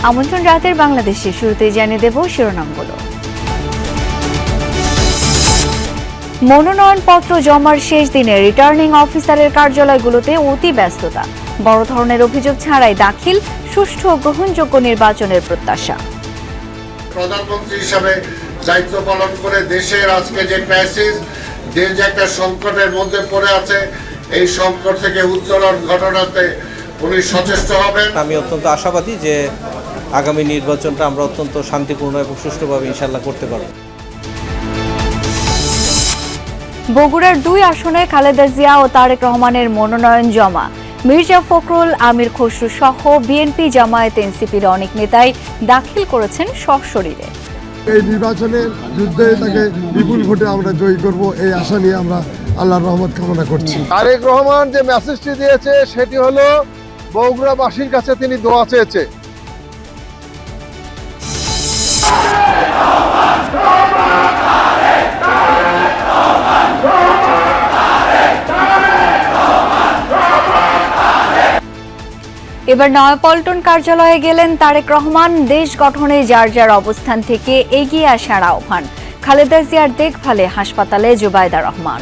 আমন্ত্রণ রাতের বাংলাদেশে শুরুতেই জানিয়ে দেব শিরোনামগুলো। মনোনয়নপত্র জমার শেষ দিনে রিটার্নিং অফিসারের কার্যালয়গুলোতে অতি ব্যস্ততা। বড় ধরনের অভিযোগ ছাড়াই দাখিল, সুষ্ঠু ও গ্রহণযোগ্য নির্বাচনের প্রত্যাশা। প্রধানমন্ত্রী হিসাবে দায়িত্ব পালন করে দেশের আজকে যে ক্রাইসিস, দেশ যে একটা সংকটের মধ্যে পড়ে আছে, এই সংকট থেকে উত্তরণ ঘটনাতে উনি সচেষ্ট হবেন। আমি অত্যন্ত আশাবাদী যে আগামী নির্বাচনটা আমরা অত্যন্ত শান্তিপূর্ণ এবং সুষ্ঠুভাবে ইনশাল্লাহ করতে পারব। বগুড়ার 2 আসনে খালেদা জিয়া ও তারেক রহমানের মনোনয়ন জমা। মির্জা ফখরুল, আমির খসরু সহ বিএনপি, জামায়াত, এনসিপির অনেক নেতাই দাখিল করেছেন সশরীরে। এই নির্বাচনের যুদ্ধে তাকে বিপুল ভোটে আমরা জয়ী করব, এই আশা নিয়ে আমরা আল্লাহর রহমত কামনা করছি। তারেক রহমান যে মেসেজটি দিয়েছে সেটি হলো বগুড়াবাসীর কাছে তিনি দোয়া চেয়েছে। এবার নয়াপল্টন কার্যালয়ে গেলেন তারেক রহমান। দেশ গঠনে যার যার অবস্থান থেকে এগিয়ে আসার আহ্বান। খালেদা জিয়ার দেখভালে হাসপাতালে জুবাইদা রহমান।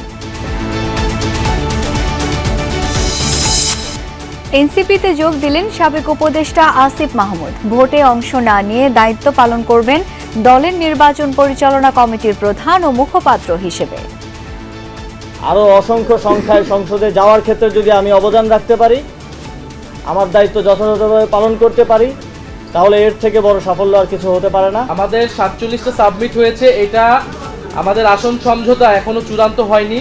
এনসিপিতে যোগ দিলেন সাবেক উপদেষ্টা আসিফ মাহমুদ। ভোটে অংশ না নিয়ে দায়িত্ব পালন করবেন দলের নির্বাচন পরিচালনা কমিটির প্রধান ও মুখপাত্র হিসেবে। আরও অসংখ্য সংখ্যায় সংসদে যাওয়ার ক্ষেত্রে যদি আমি অবদান রাখতে পারি, আমার দায়িত্ব যথাযথভাবে পালন করতে পারি, তাহলে এর থেকে বড় সাফল্য আর কিছু হতে পারে না। আমাদের 47টা সাবমিট হয়েছে, এটা আমাদের আসন সমঝোতা এখনো চূড়ান্ত হয়নি,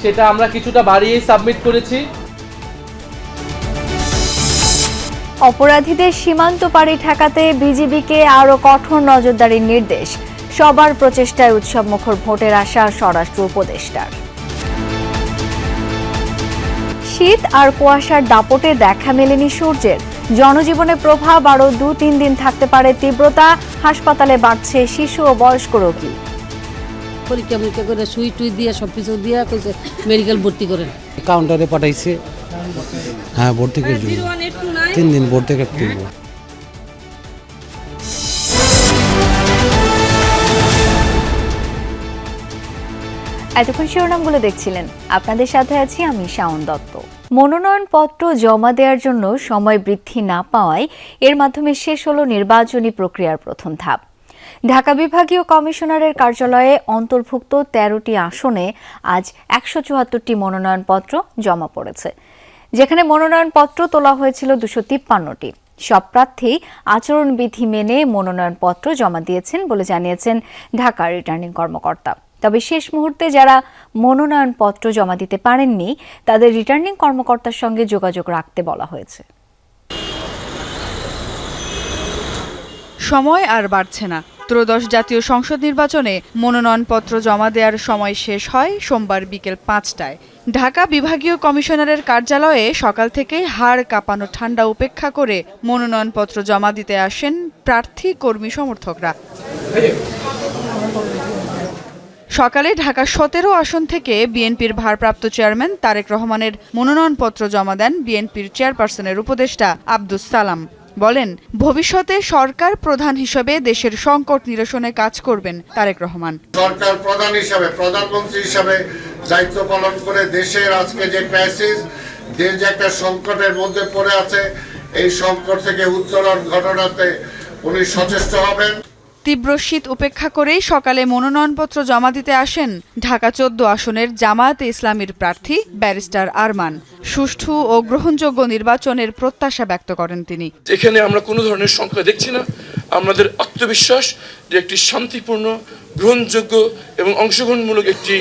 সেটা আমরা কিছুটা বাড়িয়েই সাবমিট করেছি। অপরাধীদের সীমান্ত পাড়ি ঠেকাতে বিজিবিকে আরও কঠোর নজরদারির নির্দেশ। সবার প্রচেষ্টায় উৎসবমুখর ভোটের আশা স্বরাষ্ট্র উপদেষ্টার। শীত আর কুয়াশার দাপটে দেখা মেলেনি সূর্যের। জনজীবনে প্রভাব আরও 2-3 দিন থাকতে পারে তীব্রতা। হাসপাতালে বাড়ছে শিশু ও বয়স্ক রোগী। পরীক্ষা করে সুই টুই দিয়ে সবকিছু দিয়ে কইছে মেডিকেল ভর্তি করেন। কাউন্টারে পাঠাইছে, হ্যাঁ ভর্তি করে 3 দিন ভর্তি করতে হবে। এতক্ষণ শিরোনামগুলো দেখছিলেন, আপনাদের সাথে আছি আমি শাওন দত্ত। মনোনয়নপত্র জমা দেওয়ার জন্য সময় বৃদ্ধি না পাওয়ায় এর মাধ্যমে শেষ হলো নির্বাচনী প্রক্রিয়ার প্রথম ধাপ। ঢাকা বিভাগীয় কমিশনারের কার্যালয়ে অন্তর্ভুক্ত 13টি আসনে আজ 174টি মনোনয়নপত্র জমা পড়েছে, যেখানে মনোনয়নপত্র তোলা হয়েছিল 253টি। সব প্রার্থী আচরণবিধি মেনে মনোনয়নপত্র জমা দিয়েছেন বলে জানিয়েছেন ঢাকা রিটার্নিং কর্মকর্তা। তবে শেষ মুহূর্তে যারা মনোনয়নপত্র জমা দিতে পারেননি তাদের রিটার্নিং কর্মকর্তার সঙ্গে যোগাযোগ রাখতে বলা হয়েছে। সময় আর বাড়ছে না। ত্রয়োদশ জাতীয় সংসদ নির্বাচনে মনোনয়নপত্র জমা দেওয়ার সময় শেষ হয় সোমবার বিকেল 5টায়। ঢাকা বিভাগীয় কমিশনারের কার্যালয়ে সকাল থেকেই হাড় কাঁপানো ঠান্ডা উপেক্ষা করে মনোনয়নপত্র জমা দিতে আসেন প্রার্থী, কর্মী, সমর্থকরা। সকালে ঢাকা 17 আসন থেকে বিএনপির ভারপ্রাপ্ত চেয়ারম্যান তারেক রহমানের মনোনয়নপত্র জমা দেন বিএনপির চেয়ারপারসনের উপদেষ্টা আব্দুস সালাম। বলেন, ভবিষ্যতে সরকার প্রধান হিসেবে দেশের সংকট নিরসনে কাজ করবেন তারেক রহমান। সরকার প্রধান হিসাবে, প্রধানমন্ত্রী হিসাবে দায়িত্ব পালন করে দেশের আজকে যে ক্রাইসিস, দেশ যে একটা সংকটের মধ্যে পড়ে আছে, এই সংকট থেকে উত্তরণ ঘটনাতে উনি সচেষ্ট হবেন। তীব্র শীত উপেক্ষা করেই সকালে মনোনয়নপত্র জমা দিতে আসেন ঢাকা 14 আসনের জামায়াতে ইসলামীর প্রার্থী ব্যারিস্টার আরমান। সুষ্ঠু ও গ্রহণযোগ্য নির্বাচনের প্রত্যাশা ব্যক্ত করেন তিনি। এখানে আমরা কোনো ধরনের সংখ্যা দেখছি না। আমাদের আত্মবিশ্বাস যে একটি শান্তিপূর্ণ, গ্রহণযোগ্য এবং অংশগ্রহণমূলক একটি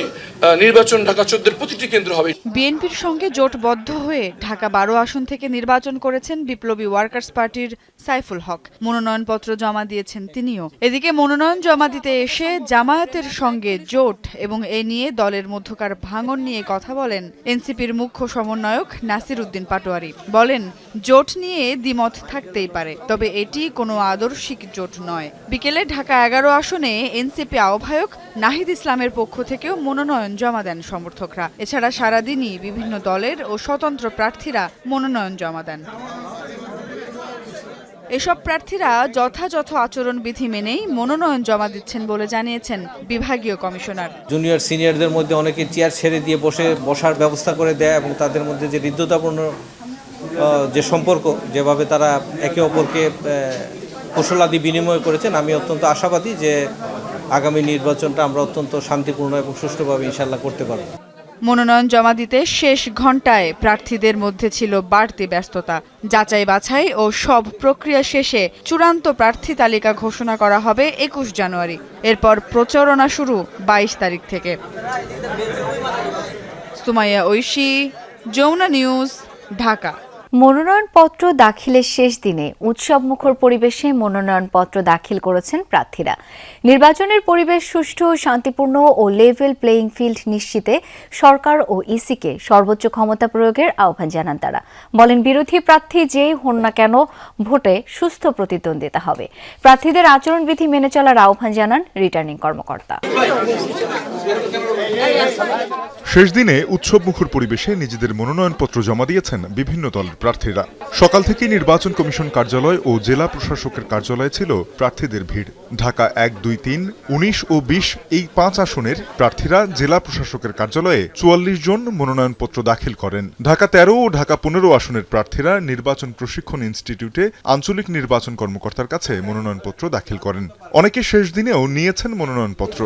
নির্বাচন ঢাকা 14 প্রতিটি কেন্দ্র হবে। বিএনপির সঙ্গে জোটবদ্ধ হয়ে ঢাকা 12 আসন থেকে নির্বাচন করেছেন বিপ্লবী ওয়ার্কার্স পার্টির সাইফুল হক। মনোনয়নপত্র জমা দিয়েছেন তিনিও। এদিকে মনোনয়ন জমা দিতে এসে জামায়াতের সঙ্গে জোট এবং এ নিয়ে দলের মধ্যকার ভাঙন নিয়ে কথা বলেন এনসিপির মুখ্য সমন্বয়ক নাসির উদ্দিন পাটোয়ারি। বলেন, জোট নিয়ে দ্বিমত থাকতেই পারে, তবে এটি কোনো আদর্শিক জোট নয়। বিকেলে ঢাকা 11 আসনে এনসিপি আহ্বায়ক নাহিদ ইসলামের পক্ষ থেকেও মনোনয়ন জমা দেন সমর্থকরা। এছাড়া সারাদিনই বিভিন্ন দলের ও স্বতন্ত্র প্রার্থীরা মনোনয়ন জমা দেন। এসব প্রার্থীরা যথাযথ আচরণবিধি মেনেই মনোনয়ন জমা দিচ্ছেন বলে জানিয়েছেন বিভাগীয় কমিশনার। জুনিয়র সিনিয়রদের মধ্যে অনেকে চেয়ার ছেড়ে দিয়ে বসার ব্যবস্থা করে দেয় এবং তাদের মধ্যে যে হৃদ্যতাপূর্ণ যে সম্পর্ক, যেভাবে তারা একে অপরকে কুশলাদি বিনিময় করেছেন, আমি অত্যন্ত আশাবাদী যে আগামী নির্বাচনটা আমরা অত্যন্ত শান্তিপূর্ণ এবং সুষ্ঠুভাবে ইনশাল্লাহ করতে পারব। মনোনয়ন জমা দিতে শেষ ঘণ্টায় প্রার্থীদের মধ্যে ছিল বাড়তি ব্যস্ততা। যাচাই বাছাই ও সব প্রক্রিয়া শেষে চূড়ান্ত প্রার্থী তালিকা ঘোষণা করা হবে 21 জানুয়ারি। এরপর প্রচারণা শুরু 22 তারিখ থেকে। সুমাইয়া ঐশী, যমুনা নিউজ, ঢাকা। মনোনয়নপত্র দাখিলের শেষ দিনে উৎসবমুখর পরিবেশে মনোনয়নপত্র দাখিল করেছেন প্রার্থীরা। নির্বাচনের পরিবেশ সুষ্ঠু, শান্তিপূর্ণ ও লেভেল প্লেয়িং ফিল্ড নিশ্চিতে সরকার ও ইসিকে সর্বোচ্চ ক্ষমতা প্রয়োগের আহ্বান জানান তারা। বলেন, বিরোধী প্রার্থী যেই হন না কেন, ভোটে সুস্থ প্রতিদ্বন্দ্বিতা হবে। প্রার্থীদের আচরণবিধি মেনে চলার আহ্বান জানান রিটার্নিং কর্মকর্তা। শেষ দিনে উৎসবমুখর পরিবেশে নিজেদের মনোনয়নপত্র জমা দিয়েছেন বিভিন্ন দলের প্রার্থীরা। সকাল থেকেই নির্বাচন কমিশন কার্যালয় ও জেলা প্রশাসকের কার্যালয়ে ছিল প্রার্থীদের ভিড়। ঢাকা 1, 2, 3, 19 ও 20 এই 5 আসনের প্রার্থীরা জেলা প্রশাসকের কার্যালয়ে 44 জন মনোনয়নপত্র দাখিল করেন। ঢাকা 13 ও ঢাকা 15 আসনের প্রার্থীরা নির্বাচন প্রশিক্ষণ ইনস্টিটিউটে আঞ্চলিক নির্বাচন কর্মকর্তার কাছে মনোনয়নপত্র দাখিল করেন। অনেকে শেষ দিনেও নিয়েছেন মনোনয়নপত্র।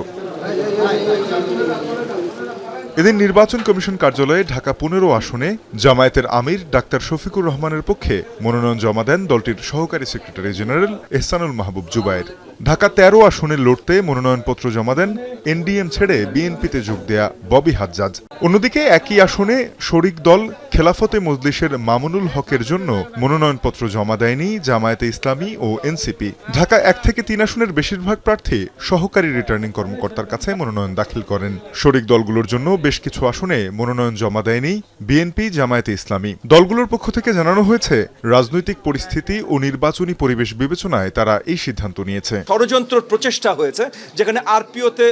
এদিন নির্বাচন কমিশন কার্যালয়ে ঢাকা 15 আসনে জামায়াতের আমির ডাক্তার শফিকুর রহমানের পক্ষে মনোনয়ন জমা দেন দলটির সহকারী সেক্রেটারি জেনারেল এহসানুল মাহবুব জুবায়ের। ঢাকা 13 আসনে লড়তে মনোনয়নপত্র জমা দেন এনডিএম ছেড়ে বিএনপিতে যোগ দেয়া ববি হাজ্জাজ। অন্যদিকে একই আসনে শরিক দল খেলাফতে মজলিসের মামুনুল হকের জন্য মনোনয়নপত্র জমা দেয়নি জামায়াতে ইসলামী ও এনসিপি। ঢাকা 1 থেকে 3 আসনের বেশিরভাগ প্রার্থী সহকারী রিটার্নিং কর্মকর্তার কাছে মনোনয়ন দাখিল করেন। শরিক দলগুলোর জন্য বেশ কিছু আসনে মনোনয়ন জমা দেয়নি বিএনপি, জামায়াতে ইসলামী। দলগুলোর পক্ষ থেকে জানানো হয়েছে, রাজনৈতিক পরিস্থিতি ও নির্বাচনী পরিবেশ বিবেচনায় তারা এই সিদ্ধান্ত নিয়েছে। ষড়যন্ত্র প্রচেষ্টা হয়েছে, যেখানে আরপিওতে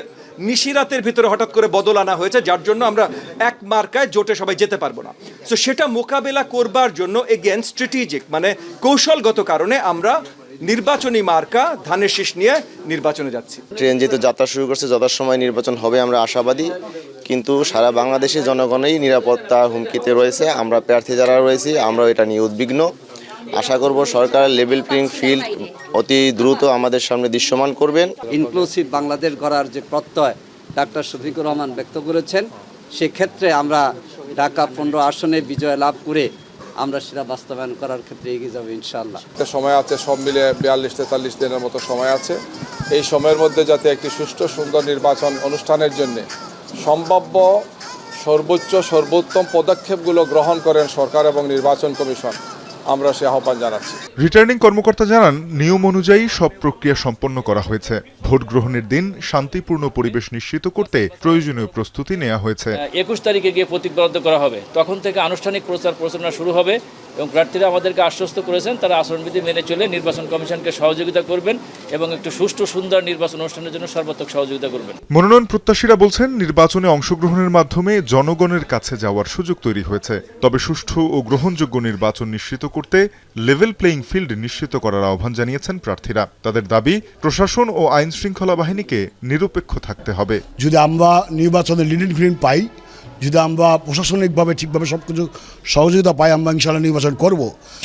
নিশিরাতের ভিতরে হঠাৎ করে বদল আনা হয়েছে, যার জন্য আমরা এক মার্কায় জোটে সবাই যেতে পারবো না। তো সেটা মোকাবেলা করবার জন্য এগেন স্ট্র্যাটেজিক মানে কৌশলগত কারণে আমরা নির্বাচনী মার্কা ধানের শীষ নিয়ে নির্বাচনে যাচ্ছি। ট্রেন যেহেতু যাত্রা শুরু করছে, যথাসময় নির্বাচন হবে আমরা আশাবাদী, কিন্তু সারা বাংলাদেশের জনগণই নিরাপত্তা হুমকিতে রয়েছে। আমরা প্রার্থী যারা রয়েছি আমরা এটা নিয়ে উদ্বিগ্ন। আশা করব সরকার লেভেল প্লেইং ফিল্ড অতি দ্রুত আমাদের সামনে দৃশ্যমান করবেন। ইনক্লুসিভ বাংলাদেশ গড়ার যে প্রত্যয় ডাক্তার শফিকুর রহমান ব্যক্ত করেছেন, সেক্ষেত্রে আমরা ঢাকা 15 আসনে বিজয় লাভ করে আমরা সেটা বাস্তবায়ন করার ক্ষেত্রে এগিয়ে যাবো ইনশাআল্লাহ। সময় আছে, সব মিলে 42-43 দিনের মতো সময় আছে। এই সময়ের মধ্যে যাতে একটি সুষ্ঠু সুন্দর নির্বাচন অনুষ্ঠানের জন্য সম্ভাব্য সর্বোত্তম পদক্ষেপগুলো গ্রহণ করেন সরকার এবং নির্বাচন কমিশন, আমরা সে আহ্বান জানাচ্ছি। রিটার্নিং কর্মকর্তা জানান, নিয়ম অনুযায়ী সব প্রক্রিয়া সম্পন্ন করা হয়েছে। ভোট গ্রহণের দিন শান্তিপূর্ণ পরিবেশ নিশ্চিত করতে প্রয়োজনীয় প্রস্তুতি নেওয়া হয়েছে। 21 তারিখে গিয়ে প্রতীকবদ্ধ করা হবে, তখন থেকে আনুষ্ঠানিক প্রচারণা শুরু হবে এবং প্রার্থীরা আমাদেরকে আশ্বস্ত করেছেন তারা আচরণবিধি মেনে চলে নির্বাচন কমিশনকে সহযোগিতা করবেন এবং একটু সুষ্ঠু সুন্দর নির্বাচন অনুষ্ঠানের জন্য সর্বাত্মক সহযোগিতা করবেন। মনোনয়ন প্রত্যাশীরা বলছেন, নির্বাচনে অংশগ্রহণের মাধ্যমে জনগণের কাছে যাওয়ার সুযোগ তৈরি হয়েছে। তবে সুষ্ঠু ও গ্রহণযোগ্য নির্বাচন নিশ্চিত করতে লেভেল প্লেইং ফিল্ড নিশ্চিত করার আহ্বান জানিয়েছেন প্রার্থীরা। তাদের দাবি, প্রশাসন ও আইন শৃঙ্খলা বাহিনীকে নিরপেক্ষ থাকতে হবে। যদি আমরা নির্বাচনে লিডিং ফিল্ড পাই, যদি আমরা প্রশাসনিকভাবে ঠিকভাবে সবকিছু সহযোগিতা পাই, আমরা ইনশাআল্লাহ নির্বাচন করব।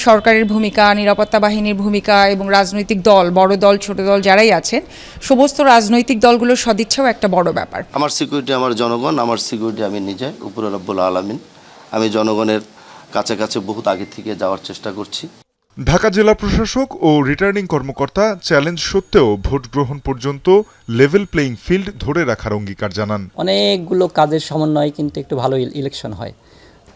সরকারের ভূমিকা, নিরাপত্তা বাহিনীর ভূমিকা এবং রাজনৈতিক দল, বড় দল ছোট দল যারাই আছেন, সমস্ত রাজনৈতিক দলগুলোর সদিচ্ছাও একটা বড় ব্যাপার। আমার সিকিউরিটি আমার জনগণ, আমার সিকিউরিটি আমি নিজে, উপরে রব্বুল আলামিন। আমি জনগণের কাছে কাছে বহুত আগে থেকে যাওয়ার চেষ্টা করছি। ঢাকা জেলা প্রশাসক ও রিটার্নিং কর্মকর্তা চ্যালেঞ্জ সত্ত্বেও ভোট গ্রহণ পর্যন্ত লেভেল প্লেইং ফিল্ড ধরে রাখার অঙ্গীকার জানান। অনেকগুলো কাজের সমন্বয়ে কিন্তু একটু ভালো ইলেকশন হয়,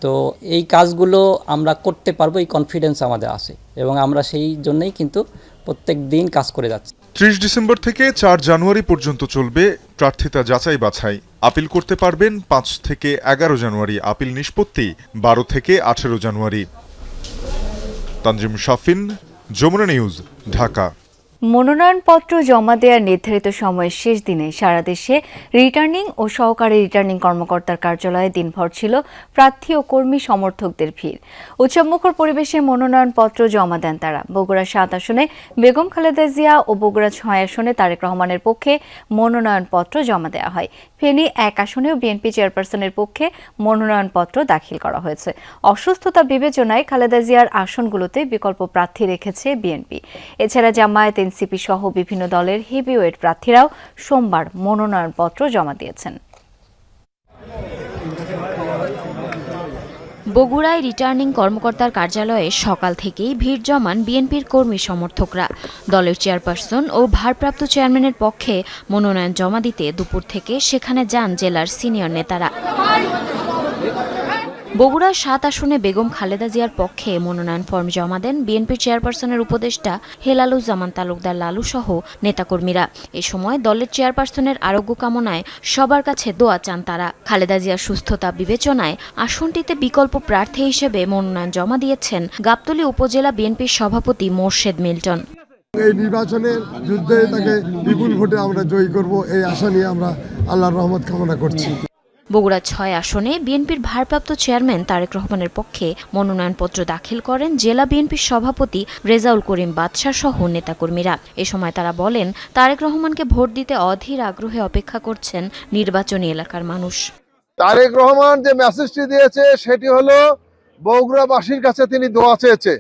তো এই কাজগুলো আমরা করতে পারবো, এই কনফিডেন্স আমাদের আছে এবং আমরা সেই জন্যই কিন্তু প্রত্যেক দিন কাজ করে যাচ্ছি। 30 ডিসেম্বর থেকে 4 জানুয়ারি পর্যন্ত চলবে প্রার্থিতা যাচাই বাছাই। আপিল করতে পারবেন 5 থেকে 11 জানুয়ারি, আপিল নিষ্পত্তি 12 থেকে 18 জানুয়ারি। তানজিম শাফিন, যমুনা নিউজ, ঢাকা। মনোনয়নপত্র জমা দেওয়ার নির্ধারিত সময়ের শেষ দিনে সারা দেশে রিটার্নিং ও সহকারী রিটার্নিং কর্মকর্তার কার্যালয়ে দিনভর ছিল প্রার্থী ও কর্মী সমর্থকদের ভিড়। উৎসবমুখর পরিবেশে মনোনয়নপত্র জমা দেন তারা। বগুড়া ৭ আসনে বেগম খালেদা জিয়া ও বগুড়া ৬ আসনে তারেক রহমানের পক্ষে মনোনয়নপত্র জমা দেওয়া হয়। ফেনী ১ আসনেও বিএনপি চেয়ারপারসনের পক্ষে মনোনয়নপত্র দাখিল করা হয়েছে। অসুস্থতা বিবেচনায় খালেদা জিয়ার আসনগুলোতে বিকল্প প্রার্থী রেখেছে বিএনপি। এছাড়া জামায়াত, এনসিপি সহ বিভিন্ন দলের হেভিওয়েট প্রার্থীরাও সোমবার মনোনয়নপত্র জমা দিয়েছেন। বগুড়ায় রিটার্নিং কর্মকর্তার কার্যালয়ে সকাল থেকেই ভিড় জমান বিএনপির কর্মী সমর্থকরা। দলের চেয়ারপারসন ও ভারপ্রাপ্ত চেয়ারম্যানের পক্ষে মনোনয়ন জমা দিতে দুপুর থেকে সেখানে যান জেলার সিনিয়র নেতারা। বগুড়া ৭ আসনে বেগম খালেদা জিয়ার পক্ষে মনোনয়ন ফর্ম জমা দেন বিএনপির চেয়ারপারসনের উপদেষ্টা হেলালুজ্জামান তালুকদার লালু সহ নেতাকর্মীরা। এ সময় দলের চেয়ারপারসনের আরোগ্য কামনায় সবার কাছে দোয়া চান তারা। খালেদা জিয়ার সুস্থতা বিবেচনায় আসনটিতে বিকল্প প্রার্থী হিসেবে মনোনয়ন জমা দিয়েছেন গাবতলী উপজেলা বিএনপির সভাপতি মোর্শেদ মিল্টন। এই নির্বাচনের যুদ্ধে তাকে বিপুল ভোটে আমরা জয়ী করব, এই আশা নিয়ে আমরা আল্লাহর রহমত কামনা করছি। বগুড়া ৬ আসনে বিএনপির ভারপ্রাপ্ত চেয়ারম্যান তারেক রহমানের পক্ষে মনোনয়নপত্র দাখিল করেন জেলা বিএনপির সভাপতি রেজাউল করিম বাদশাহ সহ নেতাকর্মীরা। এ সময় তারা বলেন, তারেক রহমানকে ভোট দিতে অধীর আগ্রহে অপেক্ষা করছেন নির্বাচনী এলাকার মানুষ। তারেক রহমান যে মেসেজটি দিয়েছে সেটি হলো বগুড়াবাসীর কাছে তিনি দোয়া চেয়েছে।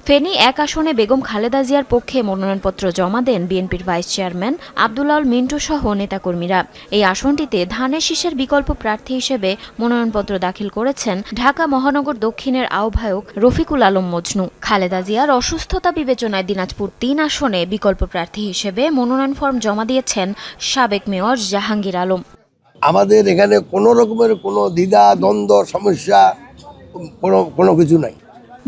ফেনী ১ আসনে বেগম খালেদা জিয়ার পক্ষে মনোনয়নপত্র জমা দেন বিএনপির ভাইস চেয়ারম্যান আব্দুল মিন্টু সহ নেতাকর্মীরা। এই আসনটিতে ধানের শীষের বিকল্প প্রার্থী হিসেবে মনোনয়নপত্র দাখিল করেছেন ঢাকা মহানগর দক্ষিণের আহ্বায়ক রফিকুল আলম মজনু। খালেদা জিয়ার অসুস্থতা বিবেচনায় দিনাজপুর ৩ আসনে বিকল্প প্রার্থী হিসেবে মনোনয়ন ফর্ম জমা দিয়েছেন সাবেক মেয়র জাহাঙ্গীর আলম। আমাদের এখানে কোনো রকমের কোনো দ্বিধা দ্বন্দ্ব সমস্যা কোনো কিছু নাই।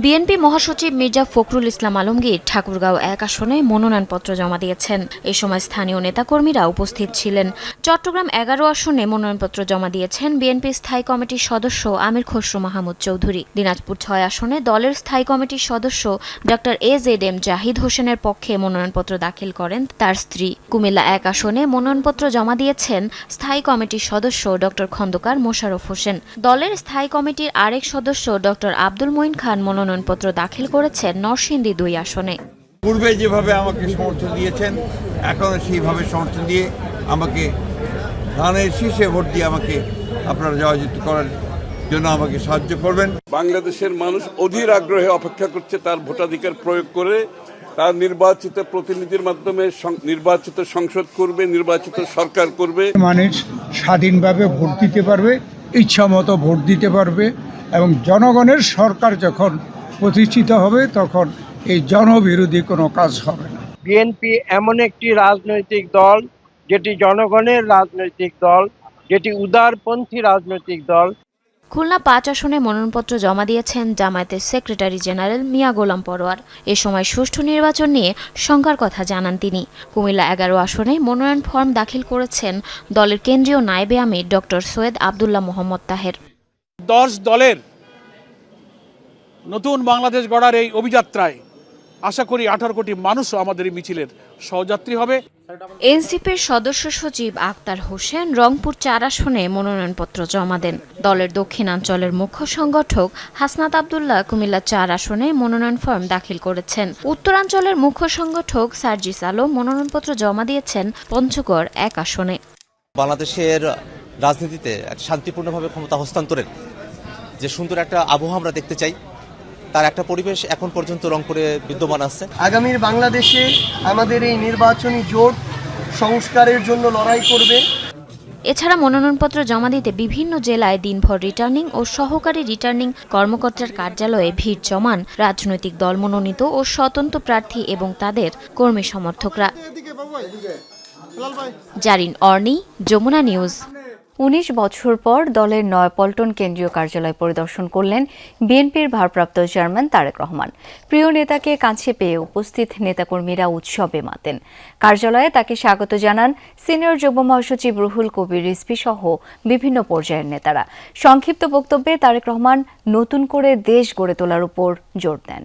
বিএনপি মহাসচিব মির্জা ফখরুল ইসলাম আলমগীর ঠাকুরগাঁও ১ আসনে মনোনয়নপত্র জমা দিয়েছেন। এ সময় স্থানীয় নেতাকর্মীরা উপস্থিত ছিলেন। চট্টগ্রাম ১১ আসনে মনোনয়নপত্র জমা দিয়েছেন বিএনপি স্থায়ী কমিটির সদস্য আমির খসরু মাহমুদ চৌধুরী। দিনাজপুর ৬ আসনে দলের স্থায়ী কমিটির সদস্য ডক্টর AZM জাহিদ হোসেনের পক্ষে মনোনয়নপত্র দাখিল করেন তার স্ত্রী। কুমিল্লা ১ আসনে মনোনয়নপত্র জমা দিয়েছেন স্থায়ী কমিটির সদস্য ডক্টর খন্দকার মোশাররফ হোসেন। দলের স্থায়ী কমিটির আরেক সদস্য ডক্টর আব্দুল মঈন খান মনোনয়নপত্র দাখিল করেছেন নরসিংদী ২ আসনে। পূর্বে যেভাবে আমাকে সমর্থন দিয়েছেন এখনো সেইভাবে সমর্থন দিয়ে আমাকে ধানের শীষে ভোট দিয়ে আমাকে আপনারা জয়যুক্ত করার জন্য আমাকে সাহায্য করবেন। বাংলাদেশের মানুষ অধীর আগ্রহে অপেক্ষা করছে তার ভোটাধিকার প্রয়োগ করে তার নির্বাচিত প্রতিনিধির মাধ্যমে নির্বাচিত সংসদ করবে, নির্বাচিত সরকার করবে। মানুষ স্বাধীনভাবে ভোট দিতে পারবে, ইচ্ছা মতো ভোট দিতে পারবে এবং জনগণের সরকার যখন প্রতিষ্ঠিত হবে তখন এই জনবিরোধী কোনো কাজ হবে না। বিএনপি এমন একটি রাজনৈতিক দল যেটি জনগণের রাজনৈতিক দল, যেটি উদারপন্থী রাজনৈতিক দল। খুলনা ৫ আসনে মনোনয়নপত্র জমা দিয়েছেন জামায়াতের সেক্রেটারি জেনারেল মিয়া গোলাম পরোয়ার। এ সময় সুষ্ঠু নির্বাচন নিয়ে শঙ্কার কথা জানান তিনি। কুমিল্লা ১১ আসনে মনোনয়ন ফর্ম দাখিল করেছেন দলের কেন্দ্রীয় নায়েবে আমির ডক্টর সৈয়দ আবদুল্লাহ মোহাম্মদ তাহের। ১০ দলের নতুন বাংলাদেশ গড়ার এই অভিযাত্রায় আশা করি ১৮ কোটি মানুষও আমাদের এই মিছিলের সহযাত্রী হবে। এনসিপির সদস্য সচিব আক্তার হোসেন রংপুর ৪ আসনে মনোনয়নপত্র জমা দেন। দলের দক্ষিণাঞ্চলের মুখ্য সংগঠক হাসনাত আব্দুল্লাহ কুমিল্লা ৪ আসনে মনোনয়ন ফর্ম দাখিল করেছেন। উত্তরাঞ্চলের মুখ্য সংগঠক সার্জিস আলম মনোনয়নপত্র জমা দিয়েছেন পঞ্চগড় ১ আসনে। বাংলাদেশের রাজনীতিতে শান্তিপূর্ণভাবে ক্ষমতা হস্তান্তরের যে সুন্দর একটা আবহাওয়া আমরা দেখতে চাই, তার একটা পরিবেশ এখন পর্যন্ত রংপুরে বিদ্যমান আছে। আগামীর বাংলাদেশে আমাদের এই নির্বাচনী জোট সংস্কারের জন্য লড়াই করবে। এছাড়া মনোনয়নপত্র জমা দিতে বিভিন্ন জেলায় দিনভর রিটার্নিং ও সহকারী রিটার্নিং কর্মকর্তার কার্যালয়ে ভিড় জমান রাজনৈতিক দল মনোনীত ও স্বতন্ত্র প্রার্থী এবং তাদের কর্মী সমর্থকরা। জারিন অর্নি, যমুনা নিউজ। ১৯ বছর পর দলের নয়াপল্টন কেন্দ্রীয় কার্যালয় পরিদর্শন করলেন বিএনপির ভারপ্রাপ্ত চেয়ারম্যান তারেক রহমান। প্রিয় নেতাকে কাছে পেয়ে উপস্থিত নেতাকর্মীরা উৎসবে মাতেন। কার্যালয়ে তাকে স্বাগত জানান সিনিয়র যুগ্ম মহাসচিব রুহুল কবির রিজভী সহ বিভিন্ন পর্যায়ের নেতারা। সংক্ষিপ্ত বক্তব্যে তারেক রহমান নতুন করে দেশ গড়ে তোলার উপর জোর দেন।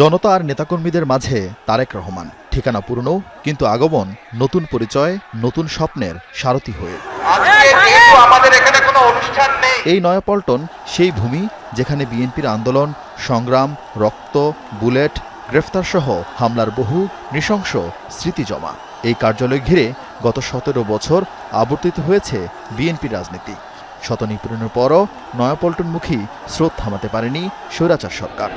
জনতা আর নেতাকর্মীদের মাঝে তারেক রহমান, ঠিকানা পুরনো কিন্তু আগমন নতুন পরিচয়, নতুন স্বপ্নের সারথি হয়ে। এই নয়াপল্টন সেই ভূমি যেখানে বিএনপির আন্দোলন, সংগ্রাম, রক্ত, বুলেট, গ্রেফতার সহ হামলার বহু নৃশংস স্মৃতি জমা। এই কার্যালয় ঘিরে গত 17 বছর আবর্তিত হয়েছে বিএনপির রাজনীতি। শত নিপীড়নের পরও নয়াপল্টনমুখী স্রোত থামাতে পারেনি স্বৈরাচার সরকার।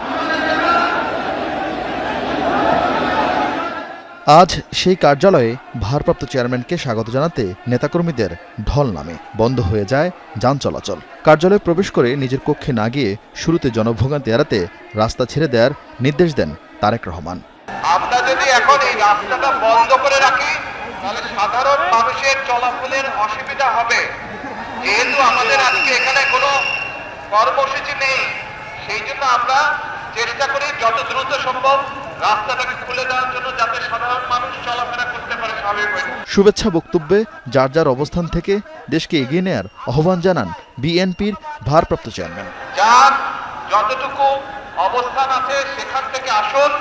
আজ সেই কার্যালয়ে ভারপ্রাপ্ত চেয়ারম্যানকে স্বাগত জানাতে নেতাকর্মীদের ঢল নামে, বন্ধ হয়ে যায় যান চলাচল। কার্যালয়ে প্রবেশ করে নিজের কক্ষে না গিয়ে শুরুতে জনভোগান্তি এড়াতে রাস্তা ছেড়ে দেওয়ার নির্দেশ দেন তারেক রহমান। আমরা যদি এখন এই রাস্তাটা বন্ধ করে রাখি তাহলে সাধারণ মানুষের চলাচলের অসুবিধা হবে। যেহেতু আমাদের আজকে এখানে কোনো কর্মসূচি নেই, সেই জন্য আমরা চেষ্টা করি যত দ্রুত সম্ভব রাস্তাটাকে খুলে দেওয়ার জন্য, যাতে সাধারণ মানুষ চলাফেরা করতে পারে স্বাভাবিকভাবে। শুভেচ্ছা বক্তব্যে যার যার অবস্থান থেকে দেশকে এগিয়ে নেয়ার আহ্বান জানান বিএনপির ভারপ্রাপ্ত চেয়ারম্যান। যার যতটুকু অবস্থান আছে সেখান থেকে আসুন,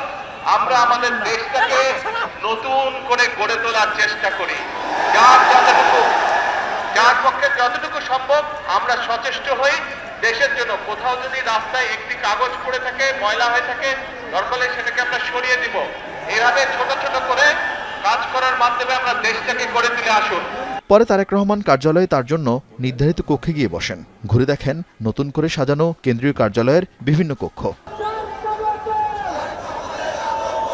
আমরা আমাদের দেশটাকে নতুন করে গড়ে তোলার চেষ্টা করি। যার পক্ষে যতটুকু সম্ভব আমরা সচেষ্ট হই দেশের জন্য। কোথাও যদি রাস্তায় একটি কাগজ পড়ে থাকে, ময়লা হয়ে থাকে, দরকার হলে সেটাকে আমরা সরিয়ে দিব। এভাবে ছোট ছোট করে কাজ করার মাধ্যমে আমরা দেশটাকে গড়ে তুলে আসুন। পরে তারেক রহমান কার্যালয়ে তার জন্য নির্ধারিত কক্ষে গিয়ে বসেন। ঘুরে দেখেন নতুন করে সাজানো কেন্দ্রীয় কার্যালয়ের বিভিন্ন কক্ষ।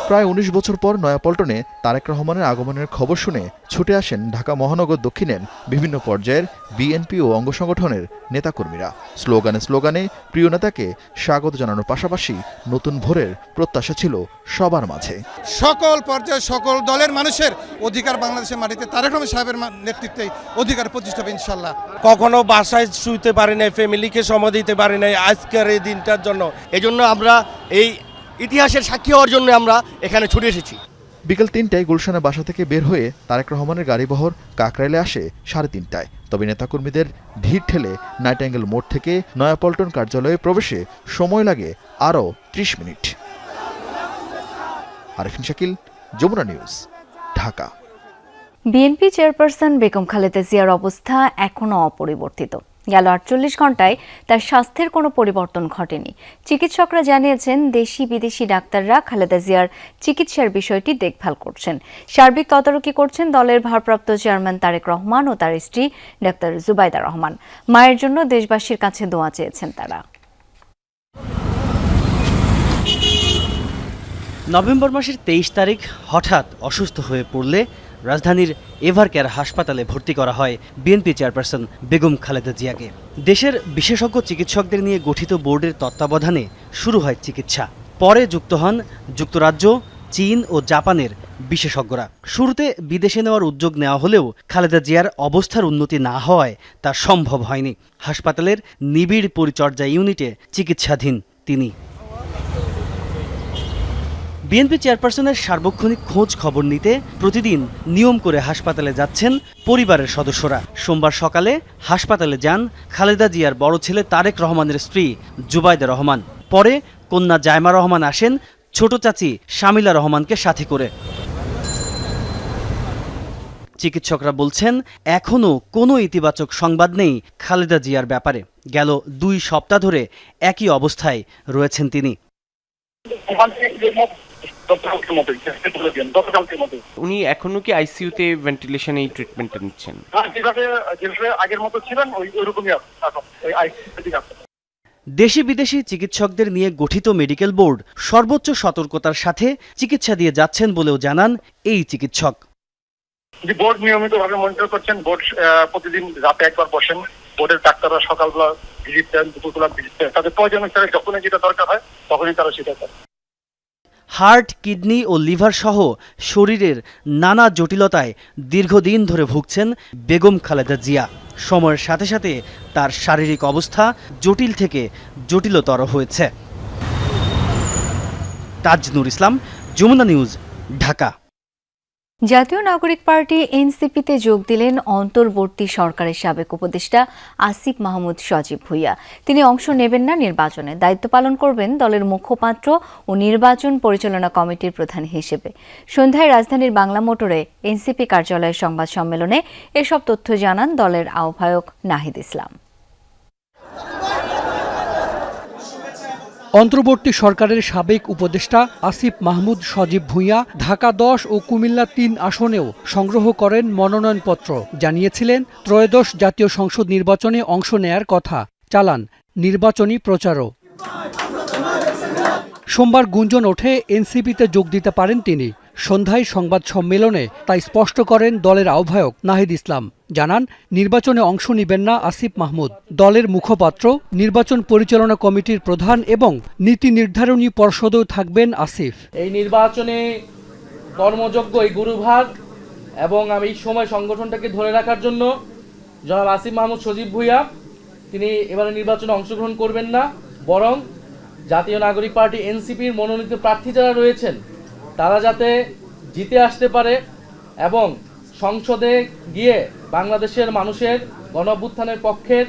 প্রায় 19 বছর পর নয়াপল্টনে তারেক রহমানের আগমনের খবর শুনে ছুটে আসেন ঢাকা মহানগর দক্ষিণের বিভিন্ন পর্যায়ের বিএনপি ও অঙ্গ সংগঠনের নেতাকর্মীরা। স্লোগানে স্লোগানে প্রিয় নেতাকে স্বাগত জানানোর পাশাপাশি নতুন ভোরের প্রত্যাশা ছিল সবার মাঝে। সকল পর্যায়ে সকল দলের মানুষের অধিকার বাংলাদেশের মাটিতে তারেক রহমান সাহেবের নেতৃত্বে অধিকার প্রতিষ্ঠা হবে ইনশাল্লাহ। কখনো বাসায় শুতে পারি নাই, ফ্যামিলিকে সময় দিতে পারি নাই আজকের এই দিনটার জন্য। এজন্য আমরা এই ইতিহাসের সাক্ষী হওয়ার জন্য আমরা এখানে ছুটে এসেছি। বিকেল 3টায় গুলশানের বাসা থেকে বের হয়ে তারেক রহমানের গাড়িবহর কাকরাইলে আসে 3:30টায়। তবে নেতাকর্মীদের ভিড় ঠেলে নাইটাঙ্গেল মোড় থেকে নয়াপল্টন কার্যালয়ে প্রবেশে সময় লাগে আরও 30 মিনিট। আরিফিন শাকিল, যমুনা নিউজ, ঢাকা। বিএনপি চেয়ারপারসন বেগম খালেদা জিয়ার অবস্থা এখনও অপরিবর্তিত। গেল 48 ঘন্টায় তার স্বাস্থ্যের কোনো পরিবর্তন ঘটেনি। চিকিৎসকরা জানিয়েছেন দেশি বিদেশি ডাক্তাররা খালেদা জিয়ার চিকিৎসার বিষয়টি দেখভাল করছেন। সার্বিক তদারকি করছেন দলের ভারপ্রাপ্ত চেয়ারম্যান তারেক রহমান ও তার স্ত্রী ডাক্তার জুবাইদা রহমান। মায়ের জন্য দেশবাসীর কাছে দোয়া চেয়েছেন তারা। নভেম্বর মাসের 23 তারিখ হঠাৎ অসুস্থ হয়ে পড়লে রাজধানীর এভারকেয়ার হাসপাতালে ভর্তি করা হয় বিএনপি চেয়ারপারসন বেগম খালেদা জিয়াকে। দেশের বিশেষজ্ঞ চিকিৎসকদের নিয়ে গঠিত বোর্ডের তত্ত্বাবধানে শুরু হয় চিকিৎসা। পরে যুক্ত হন যুক্তরাজ্য, চীন ও জাপানের বিশেষজ্ঞরা। শুরুতে বিদেশে নেওয়ার উদ্যোগ নেওয়া হলেও খালেদা জিয়ার অবস্থার উন্নতি না হওয়ায় তা সম্ভব হয়নি। হাসপাতালের নিবিড় পরিচর্যা ইউনিটে চিকিৎসাধীন তিনি। বিএনপি চেয়ারপারসনের সার্বক্ষণিক খোঁজ খবর নিতে প্রতিদিন নিয়ম করে হাসপাতালে যাচ্ছেন পরিবারের সদস্যরা। সোমবার সকালে হাসপাতালে যান খালেদা জিয়ার বড় ছেলে তারেক রহমানের স্ত্রী জুবাইদা রহমান। পরে কন্যা জায়মা রহমান আসেন ছোট চাচি শামিলা রহমানকে সাথে করে। চিকিৎসকরা বলছেন এখনও কোনো ইতিবাচক সংবাদ নেই খালেদা জিয়ার ব্যাপারে। গেল 2 সপ্তাহ ধরে একই অবস্থায় রয়েছেন তিনি। উনি এখনো কি আইসিইউতে ভেন্টিলেশনে ট্রিটমেন্ট নিচ্ছেন? আগের মতো ছিলেন ওইরকমই আছেন। দেশি বিদেশি চিকিৎসকদের নিয়ে গঠিত মেডিকেল বোর্ড সর্বোচ্চ সতর্কতার সাথে চিকিৎসা দিয়ে যাচ্ছেন বলেও জানান এই চিকিৎসক। বোর্ড নিয়মিতভাবে মনিটর করছেন। বোর্ড প্রতিদিন রাতে একবার বসেন। বোর্ডের ডাক্তাররা সকালবেলা ভিজিট দেন, দুপুরবেলা ভিজিট দেন। তাদের প্রয়োজন অনুসারে যখনই যেটা দরকার হয় তখনই তারা সেটা করে। হার্ট, কিডনি ও লিভার সহ শরীরের নানা জটিলতায় দীর্ঘদিন ধরে ভুগছেন বেগম খালেদা জিয়া। সময়ের সাথে সাথে তার শারীরিক অবস্থা জটিল থেকে জটিলতর হয়েছে। তাজনুর ইসলাম, যমুনা নিউজ, ঢাকা। জাতীয় নাগরিক পার্টি এনসিপিতে যোগ দিলেন অন্তর্বর্তী সরকারের সাবেক উপদেষ্টা আসিফ মাহমুদ সজীব ভুঁইয়া। তিনি অংশ নেবেন না নির্বাচনে, দায়িত্ব পালন করবেন দলের মুখপাত্র ও নির্বাচন পরিচালনা কমিটির প্রধান হিসেবে। সন্ধ্যায় রাজধানীর বাংলা মোটরে এনসিপি কার্যালয়ের সংবাদ সম্মেলনে এসব তথ্য জানান দলের আহ্বায়ক নাহিদ ইসলাম। অন্তর্বর্তী সরকারের সাবেক উপদেষ্টা আসিফ মাহমুদ সজীব ভুঁইয়া ঢাকা 10 ও কুমিল্লা 3 আসনেও সংগ্রহ করেন মনোনয়নপত্র। জানিয়েছিলেন ত্রয়োদশ জাতীয় সংসদ নির্বাচনে অংশ নেয়ার কথা, চালান নির্বাচনী প্রচারও। সোমবার গুঞ্জন ওঠে এনসিপিতে যোগ দিতে পারেন তিনি। সন্ধ্যায় সংবাদ সম্মেলনে তাই স্পষ্ট করেন দলের আহ্বায়ক নাহিদ ইসলাম। জানান নির্বাচনে অংশ নেবেন না আসিফ মাহমুদ। দলের মুখপাত্র, নির্বাচন পরিচালনা কমিটির প্রধান এবং নীতি নির্ধারণী পর্ষদেও থাকবেন আসিফ। এই নির্বাচনে কর্মযোগ্য এই গুরুভার এবং আমি এই সময় সংগঠনটাকে ধরে রাখার জন্য জনাব আসিফ মাহমুদ সজীব ভুঁইয়া তিনি এবারে নির্বাচনে অংশগ্রহণ করবেন না, বরং জাতীয় নাগরিক পার্টি এনসিপির মনোনীত প্রার্থী যারা রয়েছেন তারা যাতে জিতে আসতে পারে এবং সংসদে গিয়ে বাংলাদেশের মানুষের গণঅভ্যুত্থানের পক্ষের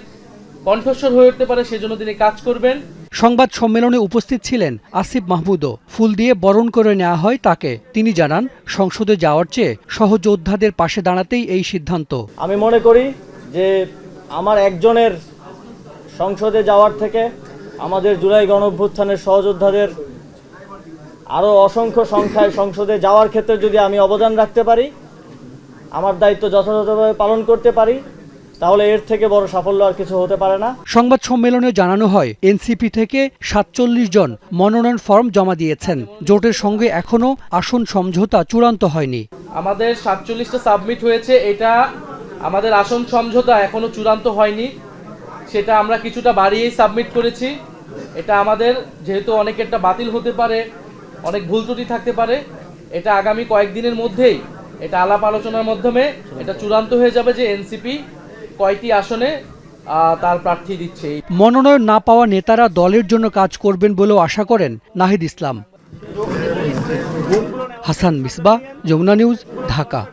কণ্ঠস্বর হয়ে উঠতে পারে, সেজন্য তিনি কাজ করবেন। সংবাদ সম্মেলনে উপস্থিত ছিলেন আসিফ মাহমুদও। ফুল দিয়ে বরণ করে নেওয়া হয় তাকে। তিনি জানান সংসদে যাওয়ার চেয়ে সহযোদ্ধাদের পাশে দাঁড়াতেই এই সিদ্ধান্ত। আমি মনে করি যে আমার একজনের সংসদে যাওয়ার থেকে আমাদের জুলাই গণঅভ্যুত্থানের সহযোদ্ধাদের আরও অসংখ্য সংখ্যায় সংসদে যাওয়ার ক্ষেত্রে যদি আমি অবদান রাখতে পারি, আমার দায়িত্ব যথাযথভাবে পালন করতে পারি, তাহলে এর থেকে বড় সাফল্য আর কিছু হতে পারে না। সংবাদ সম্মেলনে জানানো হয় এনসিপি থেকে 47 জন মনোনয়ন ফর্ম জমা দিয়েছেন। জোটের সঙ্গে এখনো আসন সমঝোতা চূড়ান্ত হয়নি। আমাদের 47টা সাবমিট হয়েছে, এটা আমাদের আসন সমঝোতা এখনো চূড়ান্ত হয়নি, সেটা আমরা কিছুটা বাড়িয়েই সাবমিট করেছি। এটা আমাদের যেহেতু অনেকেরটা বাতিল হতে পারে, অনেক ভুল ত্রুটি থাকতে পারে, এটা আগামী কয়েকদিনের মধ্যেই এটা আলাপ আলোচনার মাধ্যমে এটা চূড়ান্ত হয়ে যাবে যে এনসিপি কয়টি আসনে তার প্রার্থী দিচ্ছে। মনোনয়ন না পাওয়া নেতারা দলের জন্য কাজ করবেন বলেও আশা করেন নাহিদ ইসলাম। হাসান মিসবাহ, যমুনা নিউজ, ঢাকা।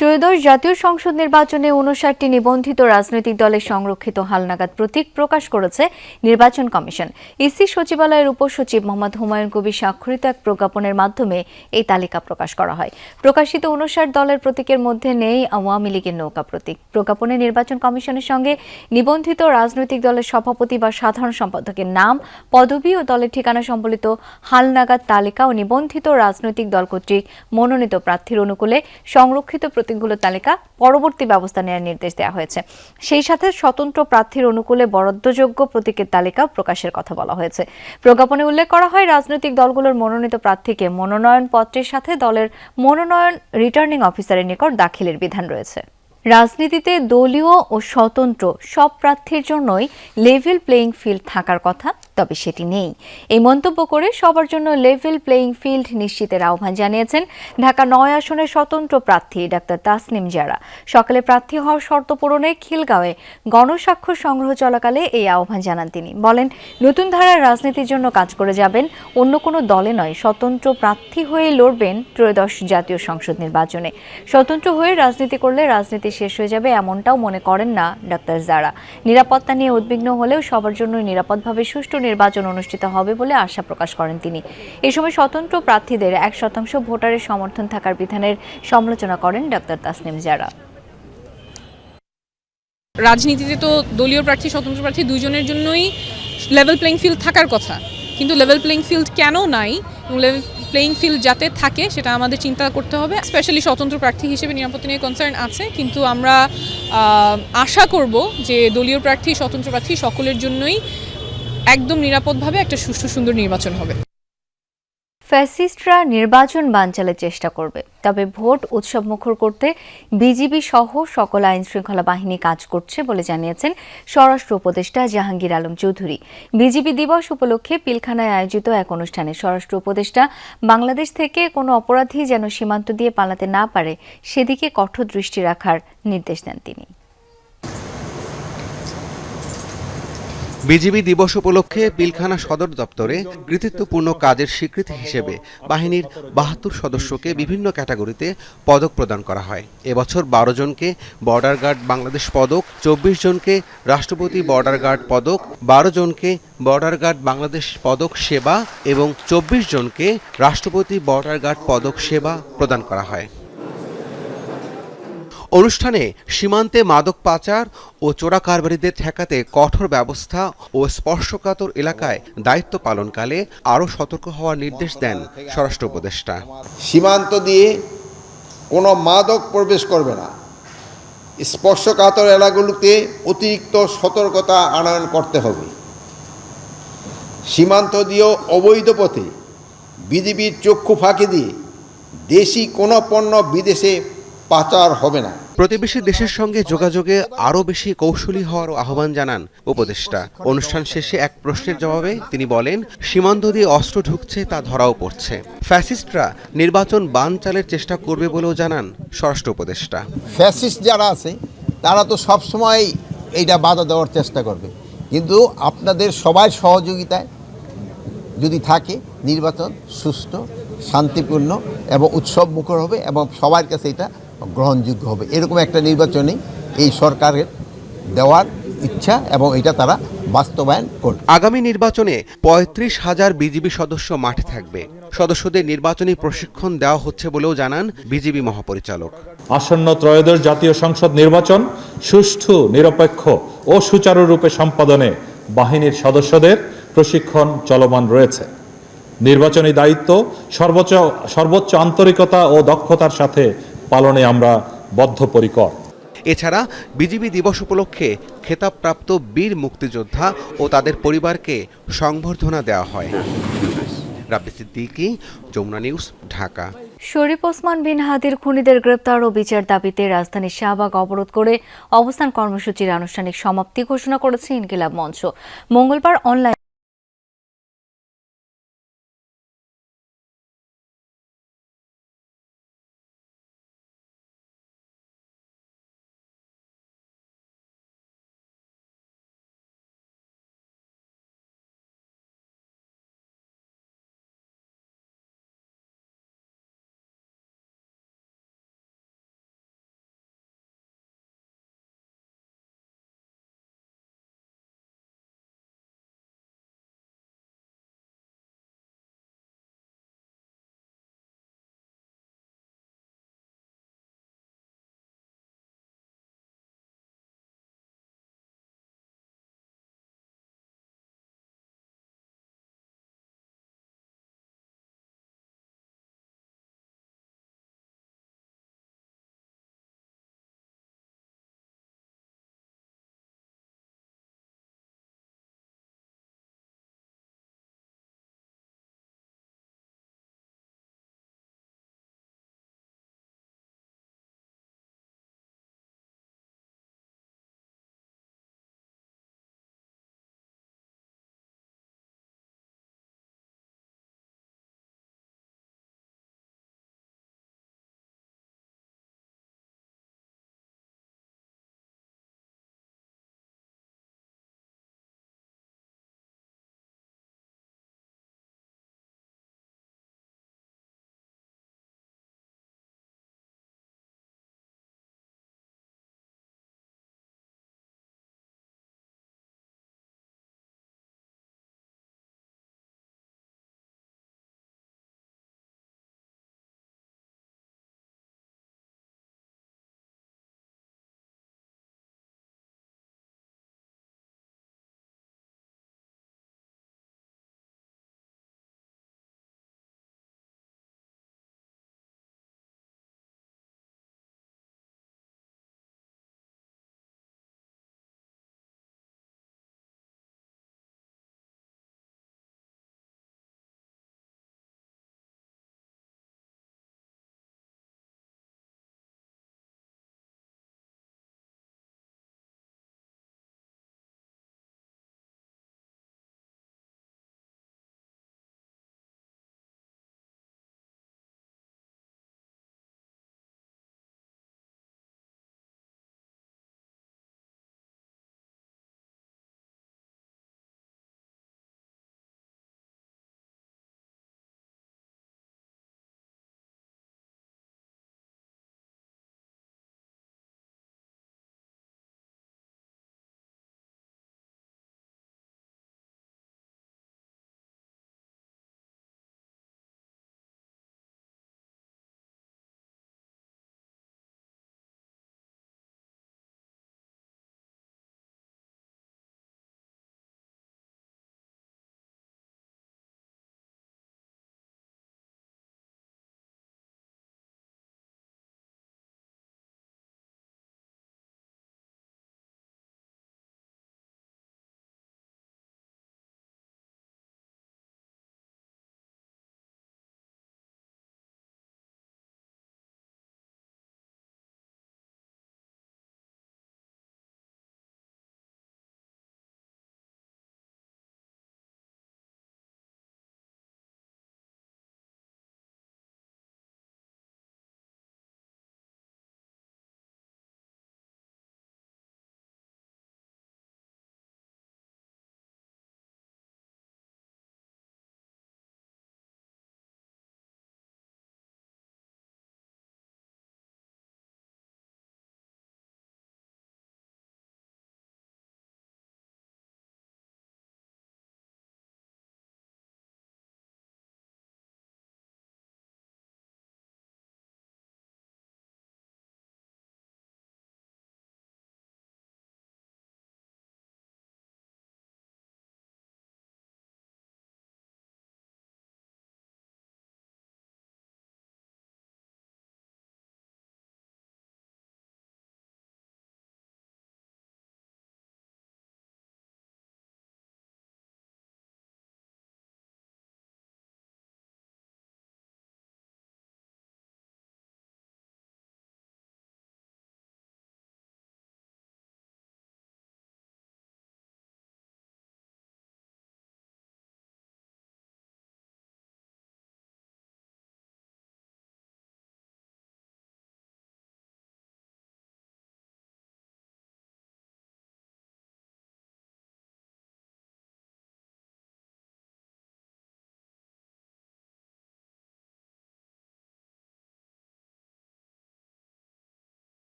ত্রয়োদশ জাতীয় সংসদ নির্বাচনে 59টি নিবন্ধিত রাজনৈতিক দলের সংরক্ষিত হালনাগাদ প্রতীক প্রকাশ করেছে নির্বাচন কমিশন। ইসি সচিবালয়ের উপসচিব মোহাম্মদ হুমায়ুন কবির স্বাক্ষরিত এক প্রজ্ঞাপনের মাধ্যমে এই তালিকা প্রকাশ করা হয়। প্রকাশিত 59 দলের প্রতীকের মধ্যে নেই আওয়ামী লীগের নৌকা প্রতীক। প্রজ্ঞাপনে নির্বাচন কমিশনের সঙ্গে নিবন্ধিত রাজনৈতিক দলের সভাপতি বা সাধারণ সম্পাদকের নাম, পদবি ও দলের ঠিকানা সম্বলিত হালনাগাদ তালিকা ও নিবন্ধিত রাজনৈতিক দল কর্তৃক মনোনীত প্রার্থীর অনুকূলে সংরক্ষিত প্রতীকগুলোর তালিকা পরবর্তী ব্যবস্থা নেওয়ার নির্দেশ দেওয়া হয়েছে। সেই সাথে স্বতন্ত্র প্রার্থীর অনুকূলে বরাদ্দযোগ্য প্রতীকের তালিকা প্রকাশের কথা বলা হয়েছে। প্রজ্ঞাপনে উল্লেখ করা হয় রাজনৈতিক দলগুলোর মনোনীত প্রার্থীকে মনোনয়ন পত্রের সাথে দলের মনোনয়ন রিটার্নিং অফিসারের নিকট দাখিলের বিধান রয়েছে। রাজনীতিতে দলীয় ও স্বতন্ত্র সব প্রার্থীর জন্যই লেভেল প্লেইং ফিল্ড থাকার কথা, তবে সেটি নেই। এই মন্তব্য করে সবার জন্য লেভেল প্লেইং ফিল্ড নিশ্চিতের আহ্বান জানিয়েছেন ঢাকা 9 আসনের স্বতন্ত্র প্রার্থী ডাক্তার তাসনিম জারা। সকালে প্রার্থী হওয়ার শর্ত পূরণে খিলগাঁওয়ে গণস্বাক্ষর সংগ্রহ চলাকালে এই আহ্বান জানান তিনি। বলেন, নতুন ধারার রাজনীতির জন্য কাজ করে যাবেন, অন্য কোনো দলে নয়, স্বতন্ত্র প্রার্থী হয়ে লড়বেন ত্রয়োদশ জাতীয় সংসদ নির্বাচনে। স্বতন্ত্র হয়ে রাজনীতি করলে রাজনীতি শেষ হয়ে যাবে এমনটাও মনে করেন না ডাক্তার জারা। নিরাপত্তা নিয়ে উদ্বিগ্ন হলেও সবার জন্য নিরাপদভাবে সুষ্ঠু নির্বাচন অনুষ্ঠিত হবে বলে আশা প্রকাশ করেন তিনি। এই সময় স্বতন্ত্র প্রার্থীদের 1% ভোটারের সমর্থন থাকার বিধানের সমালোচনা করেন ডাক্তার তাসনিম জারা। রাজনীতিতে তো দলীয় প্রার্থী, স্বতন্ত্র প্রার্থী দুইজনের জন্যই লেভেল প্লেইং ফিল্ড থাকার কথা, কিন্তু লেভেল প্লেইং ফিল্ড কেন নাই, লেভেল প্লেইং ফিল্ড যাতে থাকে সেটা আমাদের চিন্তা করতে হবে। স্পেশালি স্বতন্ত্র প্রার্থী হিসেবে নিরাপত্তা নিয়ে কনসার্ন আছে, কিন্তু আমরা আশা করব যে দলীয় প্রার্থী, স্বতন্ত্র প্রার্থী সকলের জন্যই একদম নিরাপদভাবে একটা সুষ্ঠু সুন্দর নির্বাচন হবে। ফ্যাসিস্টরা নির্বাচন বানচালের চেষ্টা করবে, তবে ভোট উৎসবমুখর করতে বিজিবি সহ সকল আইন শৃঙ্খলা বাহিনী কাজ করছে বলে জানিয়েছেন স্বরাষ্ট্র উপদেষ্টা জাহাঙ্গীর আলম চৌধুরী। বিজিবি দিবস উপলক্ষে পিলখানায় আয়োজিত এক অনুষ্ঠানে স্বরাষ্ট্র উপদেষ্টা বাংলাদেশ থেকে কোনো অপরাধী যেন সীমান্ত দিয়ে পালাতে না পারে সেদিকে কঠোর দৃষ্টি রাখার নির্দেশ দেন তিনি। বিজিবি দিবস উপলক্ষে পিলখানা সদর দপ্তরে কৃতিত্বপূর্ণ কাজের স্বীকৃতি হিসেবে বাহিনীর ৭২ সদস্যকে বিভিন্ন ক্যাটাগরিতে পদক প্রদান করা হয়। এবছর ১২ জনকে বর্ডার গার্ড বাংলাদেশ পদক, ২৪ জনকে রাষ্ট্রপতি বর্ডার গার্ড পদক, ১২ জনকে বর্ডার গার্ড বাংলাদেশ পদক সেবা এবং ২৪ জনকে রাষ্ট্রপতি বর্ডার গার্ড পদক সেবা প্রদান করা হয়। অনুষ্ঠানে সীমান্তে মাদক পাচার ও চোরা কারবারিদের ঠেকাতে কঠোর ব্যবস্থা ও স্পর্শকাতর এলাকায় দায়িত্ব পালনকালে আরও সতর্ক হওয়ার নির্দেশ দেন স্বরাষ্ট্র উপদেষ্টা। সীমান্ত দিয়ে কোনো মাদক প্রবেশ করবে না। স্পর্শকাতর এলাকাগুলোতে অতিরিক্ত সতর্কতা আনয়ন করতে হবে। সীমান্ত দিয়েও অবৈধ পথে বিজিবির চক্ষু ফাঁকি দিয়ে দেশি কোনো পণ্য বিদেশে পাচার হবে না। প্রতিবেশী দেশের সঙ্গে যোগাযোগে আরও বেশি কৌশলী হওয়ার আহ্বান জানান উপদেষ্টা। অনুষ্ঠান শেষে এক প্রশ্নের জবাবে তিনি বলেন, সীমান্ত দিয়ে অস্ত্র ঢুকছে তা ধরাও পড়ছে। ফ্যাসিস্টরা নির্বাচন বানচালের চেষ্টা করবে বলেও জানান স্বরাষ্ট্র উপদেষ্টা। ফ্যাসিস্ট যারা আছে তারা তো সবসময় এইটা বাধা দেওয়ার চেষ্টা করবে, কিন্তু আপনাদের সবার সহযোগিতায় যদি থাকে নির্বাচন সুষ্ঠু, শান্তিপূর্ণ এবং উৎসব মুখর হবে এবং সবার কাছে এটা গ্রহণযোগ্য হবে। এরকম একটা নির্বাচনে এই সরকারের দেওয়ার ইচ্ছা এবং এটা তারা বাস্তবায়ন করবে। আগামী নির্বাচনে ৩৫,০০০ বিজিবি সদস্য মাঠে থাকবে। সদস্যদের নির্বাচনী প্রশিক্ষণ দেওয়া হচ্ছে বলেও জানান বিজিবি মহাপরিচালক। আসন্ন ত্রয়োদশ জাতীয় সংসদ নির্বাচন সুষ্ঠু, নিরপেক্ষ ও সুচারুরূপে সম্পাদনে বাহিনীর সদস্যদের প্রশিক্ষণ চলমান রয়েছে। নির্বাচনী দায়িত্ব সর্বোচ্চ আন্তরিকতা ও দক্ষতার সাথে পালনে আমরা বদ্ধপরিকর। এছাড়া বিজিবি দিবস উপলক্ষে খেতাবপ্রাপ্ত বীর মুক্তিযোদ্ধা ও তাদের পরিবারকে সংবর্ধনা দেওয়া হয়। রাব্বি সিদ্দিকী, যমুনা নিউজ, ঢাকা। শরীফ ওসমান বিন হাদির খুনিদের গ্রেপ্তার ও বিচার দাবিতে রাজধানীর শাহবাগ অবরোধ করে অবস্থান কর্মসূচির আনুষ্ঠানিক সমাপ্তি ঘোষণা করেছে ইনকিলাব মঞ্চ। মঙ্গলবার অনলাইন